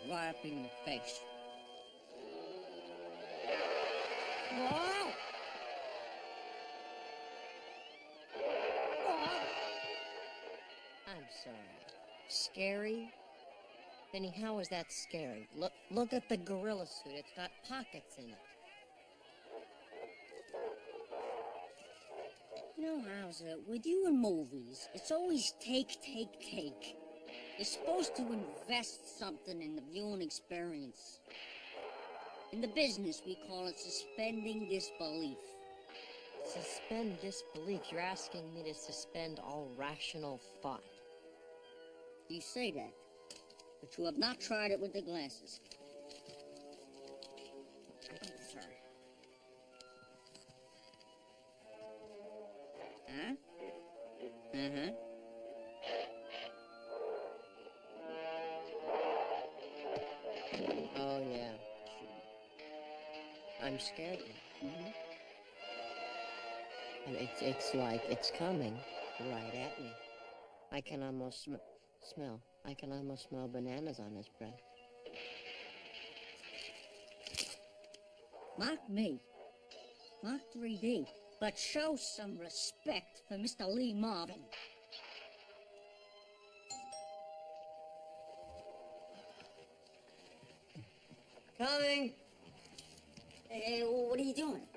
right up in your face. Whoa! I'm sorry. Scary? Benny, how is that scary? Look at the gorilla suit. It's got pockets in it. You know, Howser, with you in movies, it's always take. You're supposed to invest something in the viewing experience. In the business, we call it suspending disbelief. Suspend disbelief? You're asking me to suspend all rational thought. You say that, but you have not tried it with the glasses. Sorry. Huh? Uh-huh. Oh, yeah. I'm scared. Mm-hmm. And it's like it's coming right at me. I can almost smell. I can almost smell bananas on his breath. Mock me. Mock 3D. But show some respect for Mr. Lee Marvin. Coming. Hey, what are you doing?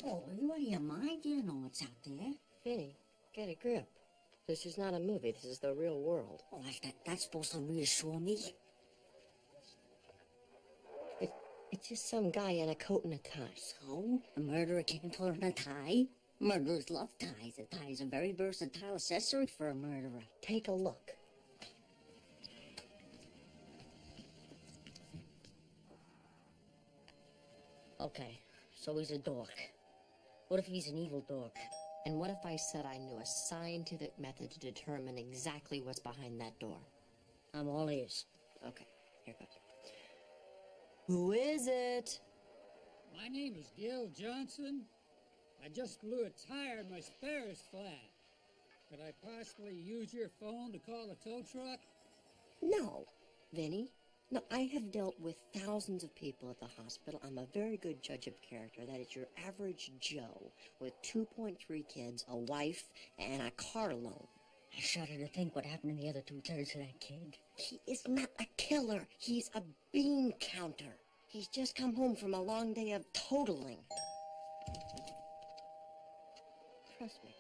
Oh, what do you mind? You know what's out there. Vinny, get a grip. This is not a movie. This is the real world. Oh, that's supposed to reassure me. It's just some guy in a coat and a tie. So? A murderer can't put on a tie? Murderers love ties. A tie is a very versatile accessory for a murderer. Take a look. Okay, so he's a dork. What if he's an evil dork? And what if I said I knew a scientific method to determine exactly what's behind that door? I'm all ears. Okay, here goes. Who is it? My name is Gil Johnson. I just blew a tire and my spare is flat. Could I possibly use your phone to call a tow truck? No, Vinny. No, I have dealt with thousands of people at the hospital. I'm a very good judge of character. That is your average Joe with 2.3 kids, a wife, and a car loan. I shudder to think what happened to the other 2/3 of that kid. He is not a killer. He's a bean counter. He's just come home from a long day of totaling. Trust me.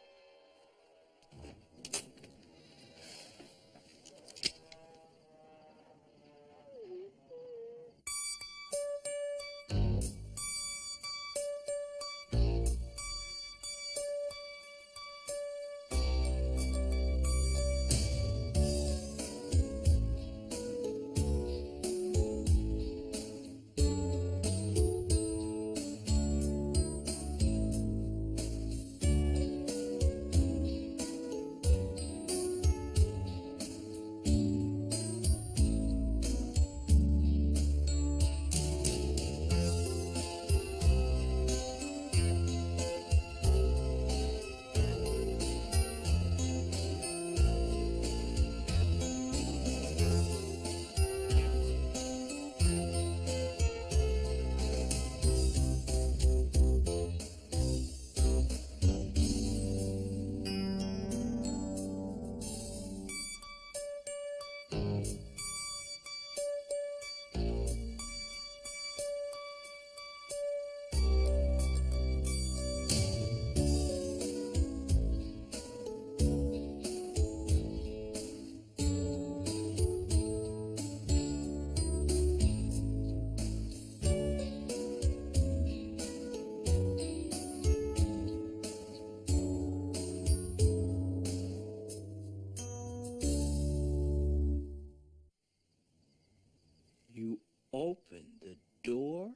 Open the door?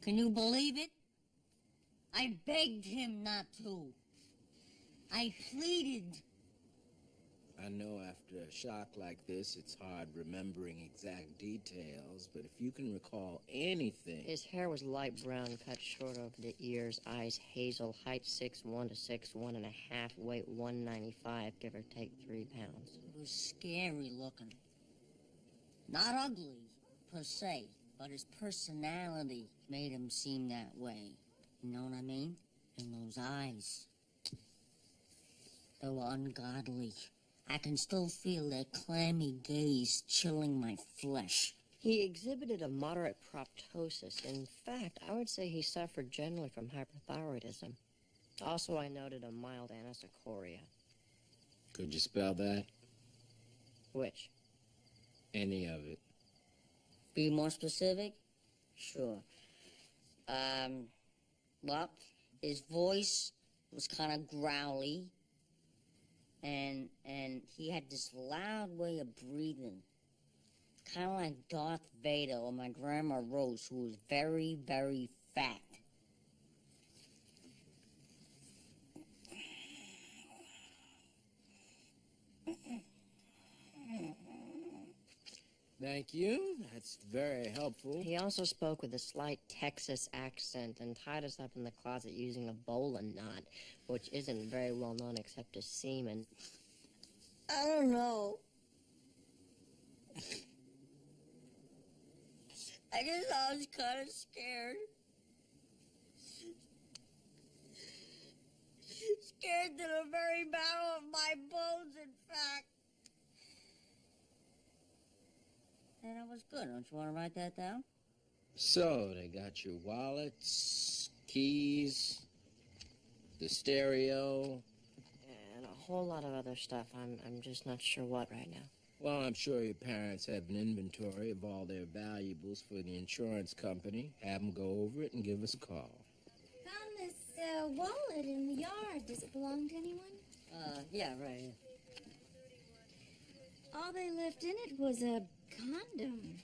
Can you believe it? I begged him not to. I pleaded. I I know after a shock like this, it's hard remembering exact details, but if you can recall anything... His hair was light brown, cut short over the ears, eyes hazel, height 6'1" to 6'1.5", weight 195, give or take 3 pounds. He was scary looking. Not ugly, per se, but his personality made him seem that way. You know what I mean? And those eyes. They were ungodly. I can still feel their clammy gaze chilling my flesh. He exhibited a moderate proptosis. In fact, I would say he suffered generally from hyperthyroidism. Also, I noted a mild anisocoria. Could you spell that? Which? Any of it. Be more specific? Sure. Well, his voice was kind of growly. And he had this loud way of breathing. Kind of like Darth Vader or my Grandma Rose, who was very, very fat. Thank you. That's very helpful. He also spoke with a slight Texas accent and tied us up in the closet using a bowline knot, which isn't very well known except to seamen. I don't know. I was kind of scared. Scared to the very marrow of my bones, in fact. And that was good. Don't you want to write that down? So, they got your wallets, keys, the stereo. And a whole lot of other stuff. I'm just not sure what right now. Well, I'm sure your parents have an inventory of all their valuables for the insurance company. Have them go over it and give us a call. Found this wallet in the yard. Does it belong to anyone? Yeah, right here. All they left in it was a condom.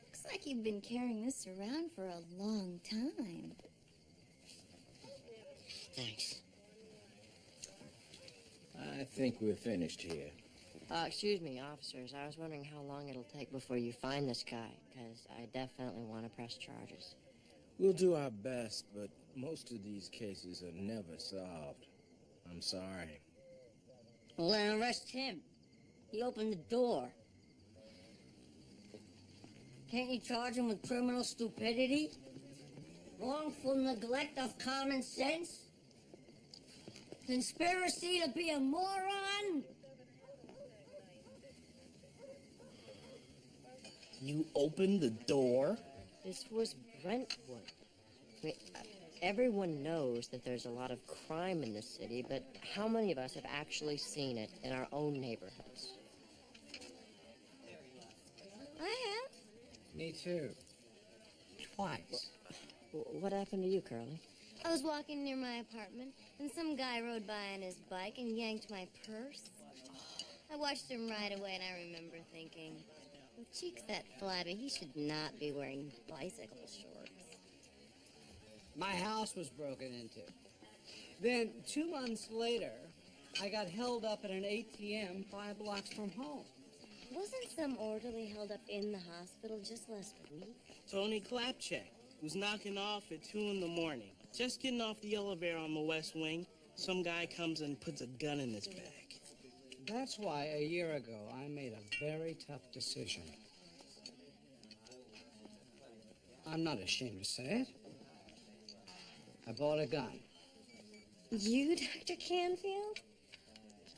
Looks like you've been carrying this around for a long time. Thanks. I think we're finished here. Excuse me, officers. I was wondering how long it'll take before you find this guy, because I definitely want to press charges. We'll do our best, but most of these cases are never solved. I'm sorry. Well, then arrest him. He opened the door. Can't you charge him with criminal stupidity? Wrongful neglect of common sense? Conspiracy to be a moron? You opened the door? This was Brentwood. I mean, everyone knows that there's a lot of crime in this city, but how many of us have actually seen it in our own neighborhoods? I have. Me too. Twice. What happened to you, Curly? I was walking near my apartment, and some guy rode by on his bike and yanked my purse. I watched him right away, and I remember thinking, oh, cheeks that flabby, he should not be wearing bicycle shorts. My house was broken into. Then, 2 months later, I got held up at an ATM 5 blocks from home. Wasn't some orderly held up in the hospital just last week? Tony Klapchek was knocking off at 2 in the morning. Just getting off the elevator on the West Wing, some guy comes and puts a gun in his bag. That's why a year ago I made a very tough decision. I'm not ashamed to say it. I bought a gun. You, Dr. Canfield?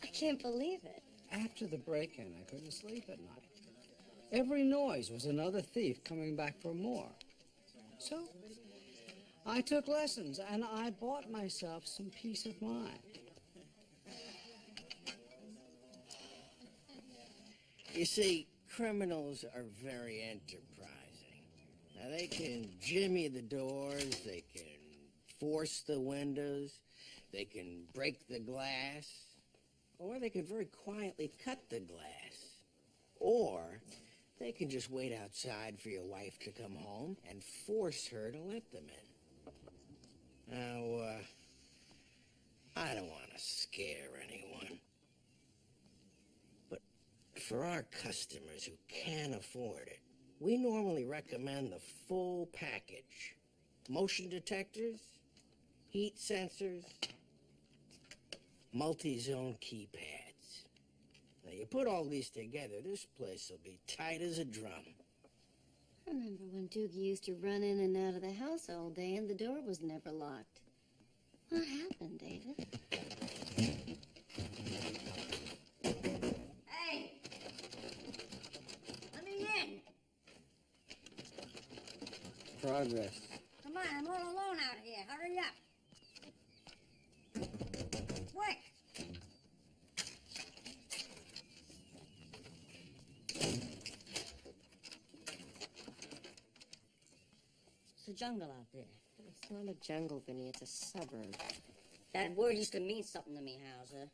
I can't believe it. After the break-in, I couldn't sleep at night. Every noise was another thief coming back for more. So, I took lessons, and I bought myself some peace of mind. You see, criminals are very enterprising. Now, they can jimmy the doors, they can force the windows, they can break the glass, or they can very quietly cut the glass. Or they can just wait outside for your wife to come home and force her to let them in. Now, I don't want to scare anyone. For our customers who can't afford it, we normally recommend the full package. Motion detectors, heat sensors, multi-zone keypads. Now, you put all these together, this place will be tight as a drum. I remember when Doogie used to run in and out of the house all day and the door was never locked. What happened, David? Hey! Let me in! Progress. Come on, I'm all alone out here. Hurry up. Quick! It's a jungle out there. It's not a jungle, Vinny. It's a suburb. That word used to mean something to me, Howser.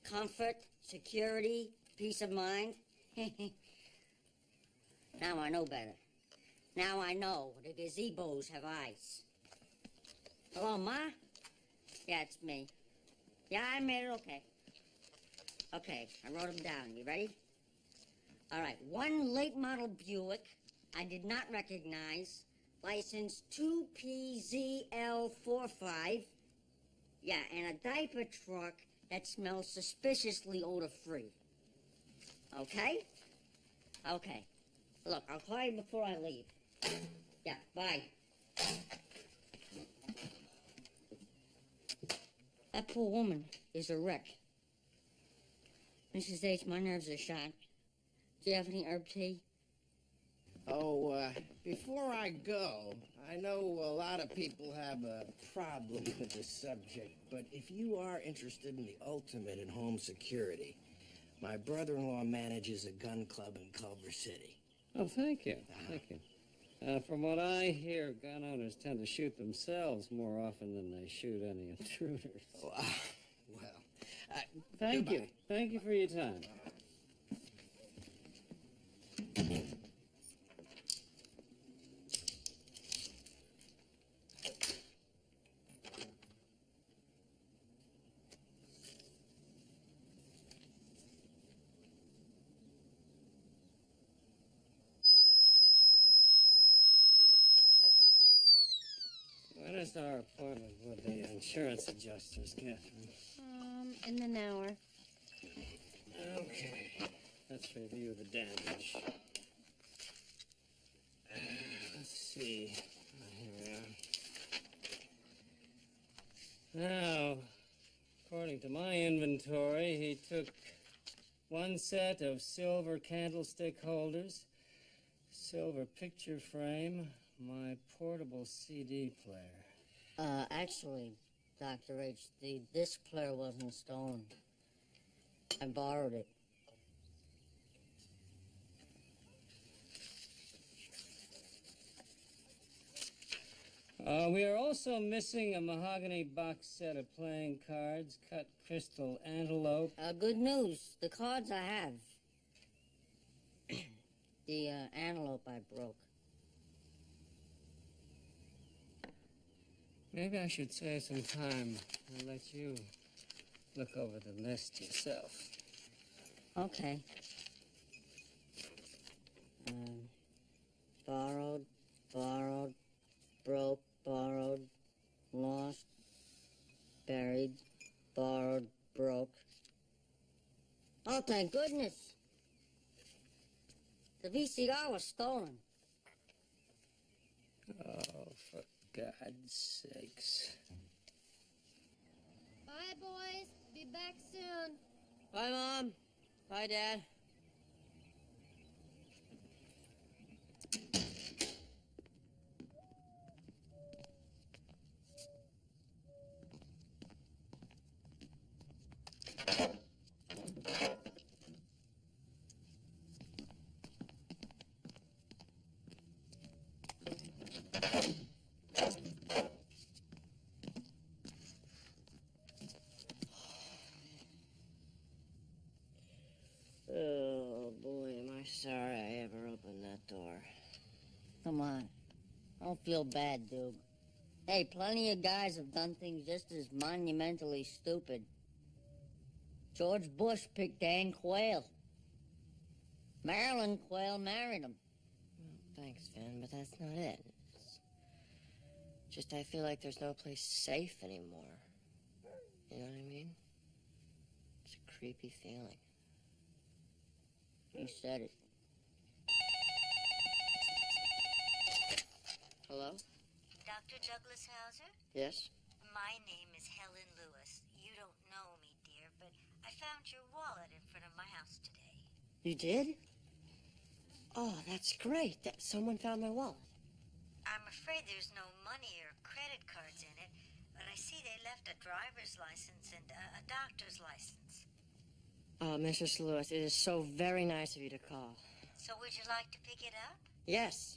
Comfort, security, peace of mind. Now I know better. Now I know the gazebos have eyes. Hello, Ma? Yeah, it's me. Yeah, I made it okay. Okay, I wrote them down. You ready? All right, one late model Buick I did not recognize. License 2PZL45. Yeah, and a diaper truck that smells suspiciously odor-free. Okay? Okay. Look, I'll call you before I leave. Yeah, bye. That poor woman is a wreck. Mrs. H, my nerves are shot. Do you have any herb tea? Oh, before I go, I know a lot of people have a problem with the subject, but if you are interested in the ultimate in home security, my brother-in-law manages a gun club in Culver City. Oh, thank you. Thank you. From what I hear, gun owners tend to shoot themselves more often than they shoot any intruders. Oh, Thank goodbye. you. Thank you for your time. When is our appointment with the insurance adjusters, Catherine? In an hour. Okay. Let's review the damage. Let's see. Here we are. Now, according to my inventory, he took one set of silver candlestick holders, silver picture frame, my portable CD player. Actually, Dr. H, the disc player wasn't stolen. I borrowed it. We are also missing a mahogany box set of playing cards, cut crystal antelope. Good news. The cards I have. The antelope I broke. Maybe I should save some time and let you look over the list yourself. Okay. Borrowed, borrowed, broke, borrowed, lost, buried, borrowed, broke. Oh, thank goodness. The VCR was stolen. Oh, for God's sakes. Bye, boys. Be back soon. Bye, Mom. Bye, Dad. Oh, boy, am I sorry I ever opened that door. Come on. Don't feel bad, dude. Hey, plenty of guys have done things just as monumentally stupid. George Bush picked Dan Quayle. Marilyn Quayle married him. Thanks, Vin, but that's not it. It's just I feel like there's no place safe anymore. You know what I mean? It's a creepy feeling. You said it. Hello? Dr. Douglas Howser? Yes? My name is Helen Lewis. You don't know me, dear, but I found your wallet in front of my house today. You did? Oh, that's great. Someone found my wallet. I'm afraid there's no money or credit cards in it, but I see they left a driver's license and a doctor's license. Oh, Mrs. Lewis, it is so very nice of you to call. So would you like to pick it up? Yes,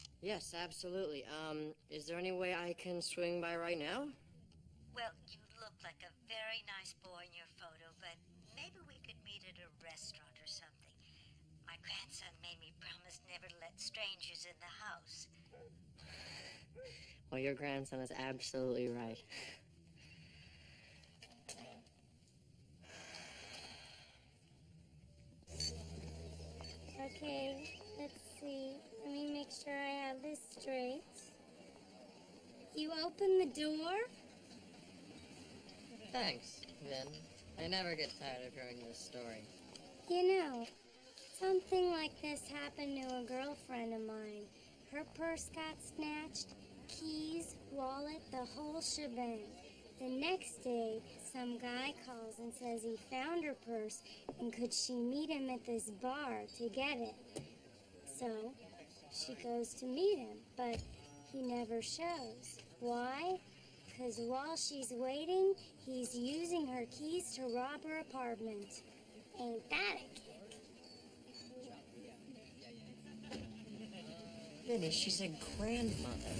absolutely. Is there any way I can swing by right now? Well, you look like a very nice boy in your photo, but maybe we could meet at a restaurant or something. My grandson made me promise never to let strangers in the house. Well, your grandson is absolutely right. Okay, let's see. Let me make sure I have this straight. You open the door? Thanks, Vin. I never get tired of hearing this story. You know, something like this happened to a girlfriend of mine. Her purse got snatched, keys, wallet, the whole shebang. The next day, some guy calls and says he found her purse and could she meet him at this bar to get it. So, she goes to meet him, but he never shows. Why? Because while she's waiting, he's using her keys to rob her apartment. Ain't that a kick? Vinny, she's a grandmother.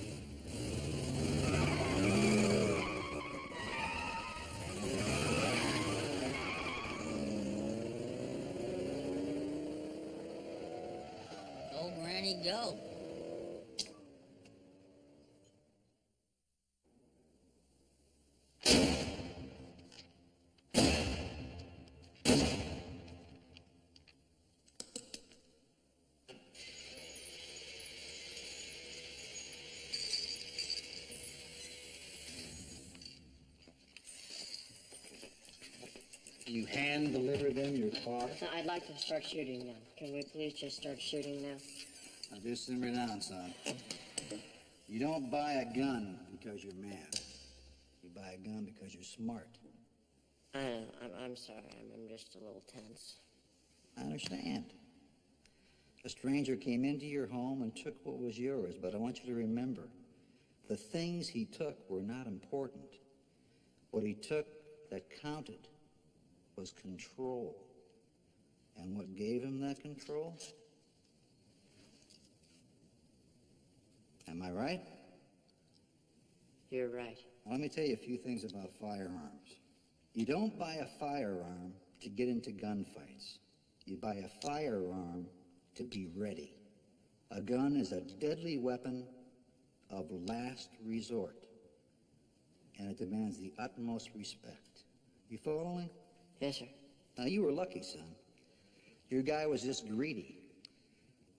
Go, Granny, go. You hand deliver them your car? I'd like to start shooting now. Can we please just start shooting now? Now just simmer down, son. You don't buy a gun because you're mad. You buy a gun because you're smart. I know. I'm sorry. I'm just a little tense. I understand. A stranger came into your home and took what was yours, but I want you to remember, the things he took were not important. What he took that counted was control. And what gave him that control? Am I right? You're right. Let me tell you a few things about firearms. You don't buy a firearm to get into gunfights. You buy a firearm to be ready. A gun is a deadly weapon of last resort, and it demands the utmost respect. You follow me? Yes, sir. Now, you were lucky, son. Your guy was just greedy.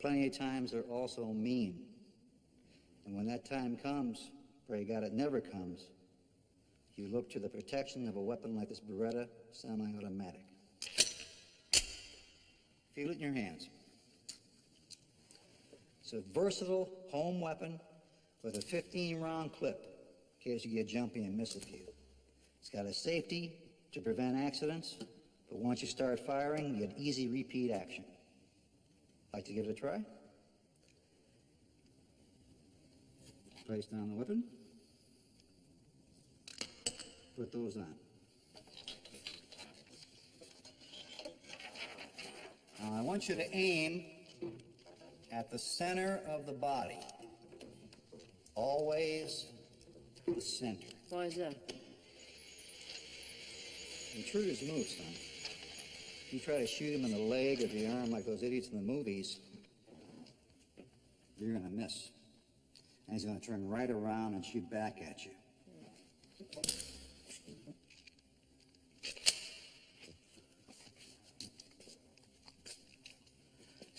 Plenty of times they're also mean. And when that time comes, pray God it never comes, you look to the protection of a weapon like this Beretta semi-automatic. Feel it in your hands. It's a versatile home weapon with a 15-round clip in case you get jumpy and miss a few. It's got a safety to prevent accidents, but once you start firing, you get easy repeat action. Like to give it a try? Place down the weapon. Put those on. Now I want you to aim at the center of the body. Always the center. Why is that? Intruders move, son. You try to shoot him in the leg or the arm like those idiots in the movies, you're gonna miss. And he's gonna turn right around and shoot back at you.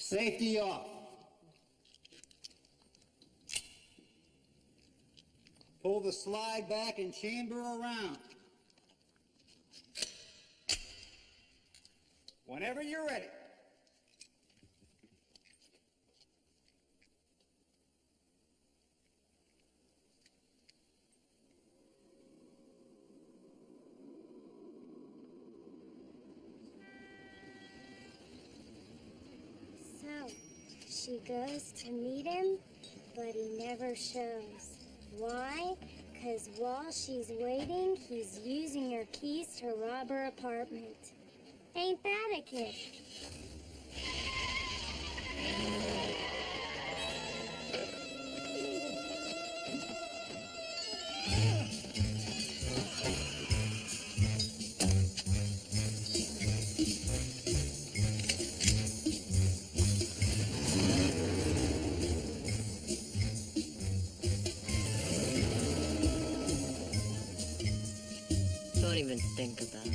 Safety off. Pull the slide back and chamber around. Whenever you're ready. So, she goes to meet him, but he never shows. Why? 'Cause while she's waiting, he's using her keys to rob her apartment. Ain't that a kid? Don't even think about it.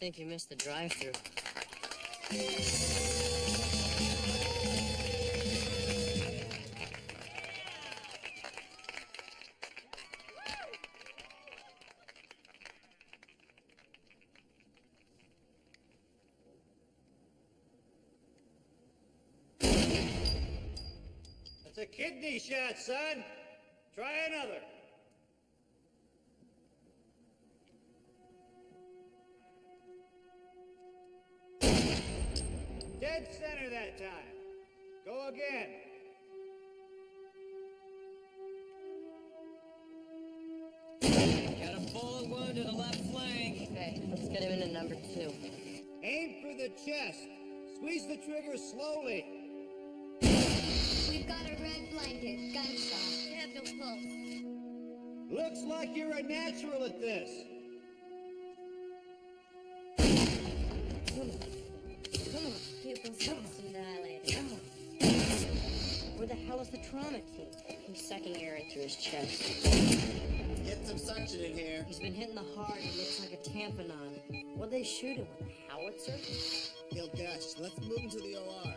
I think you missed the drive-thru. That's a kidney shot, son. Try another. Dead center that time. Go again. Got a bullet wound to the left flank. Okay, let's get him into number 2. Aim for the chest. Squeeze the trigger slowly. We've got a red blanket. Gunshot. You have no pulse. Looks like you're a natural at this. Pupils dilated. Where the hell is the trauma team? He's sucking air in through his chest. Get some suction in here. He's been hitting the heart. It looks like a tamponade. What'd they shoot him with? A howitzer? He'll gush. Let's move him to the OR.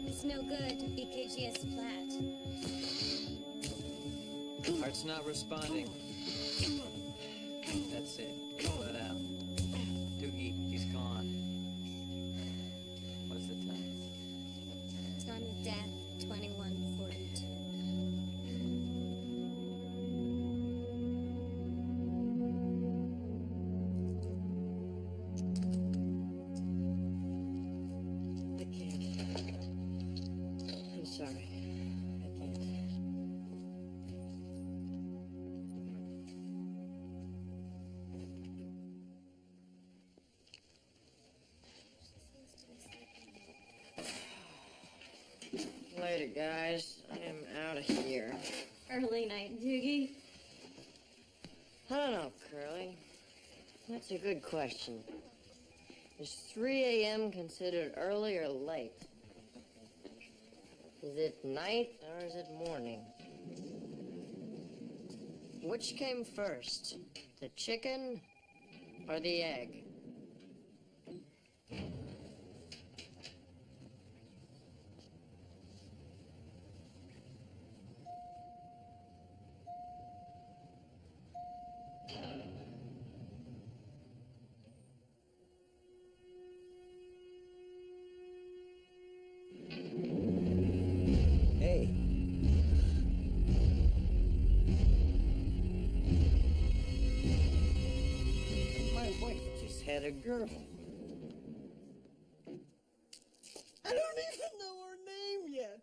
It's no good. EKG is flat. Heart's not responding. That's it. Pull it out. Doogie, he's gone. What's the time? Time of death, 21:42. I can't. I'm sorry. I can't. Later, guys. I am out of here. Early night, Doogie. I don't know, Curly. That's a good question. Is 3 a.m. considered early or late? Is it night or is it morning? Which came first, the chicken or the egg? Hey. My wife just had a girl. I don't even know her name yet.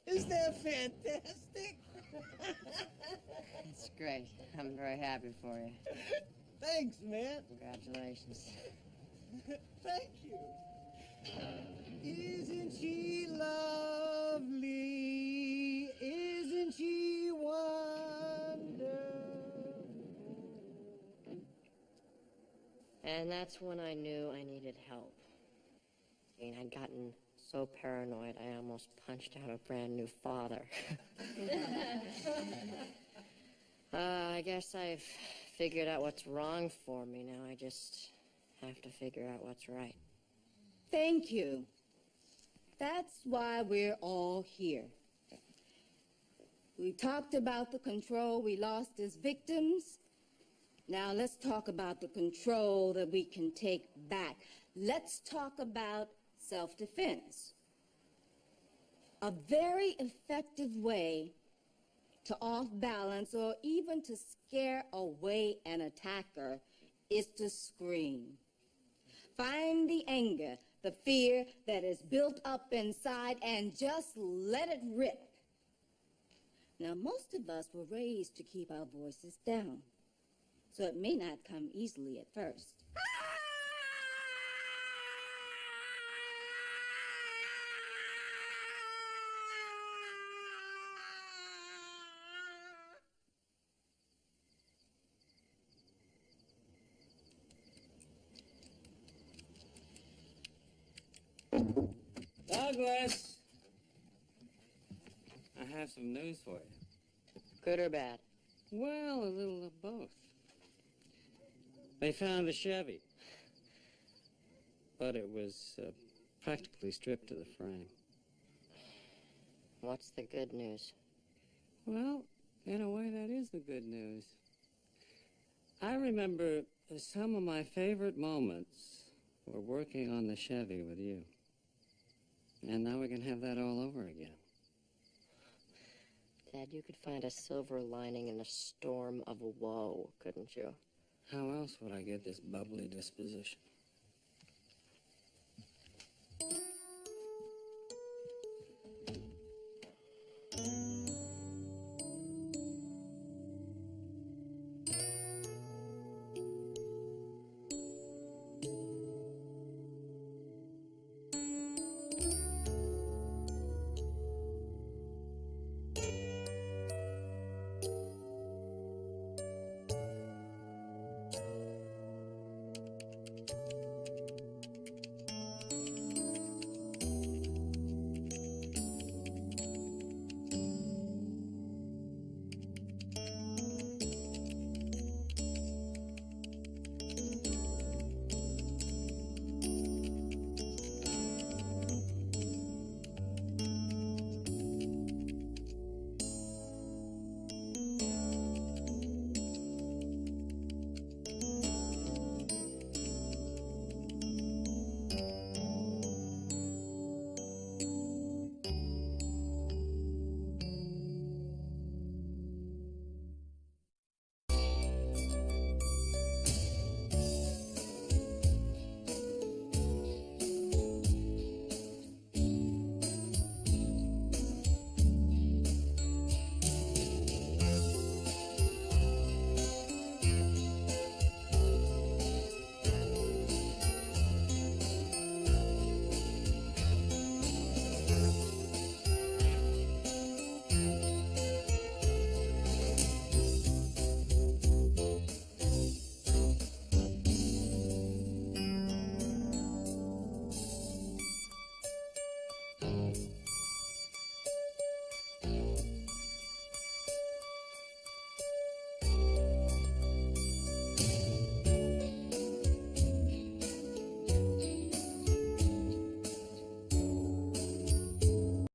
Is that fantastic? That's great. I'm very happy for you. Thanks, man. Congratulations. Thank you. Isn't she lovely? Isn't she wonderful? And that's when I knew I needed help. I mean, I'd gotten so paranoid I almost punched out a brand new father. I guess I've figured out what's wrong for me. Now I just have to figure out what's right. Thank you. That's why we're all here. We talked about the control we lost as victims. Now let's talk about the control that we can take back. Let's talk about self-defense. A very effective way to off-balance or even to scare away an attacker is to scream. Find the anger, the fear that is built up inside, and just let it rip. Now, most of us were raised to keep our voices down, so it may not come easily at first. Douglas! I have some news for you. Good or bad? Well, a little of both. They found the Chevy. But it was practically stripped to the frame. What's the good news? Well, in a way, that is the good news. I remember some of my favorite moments were working on the Chevy with you. And now we can have that all over again. Dad, you could find a silver lining in a storm of woe, couldn't you? How else would I get this bubbly disposition?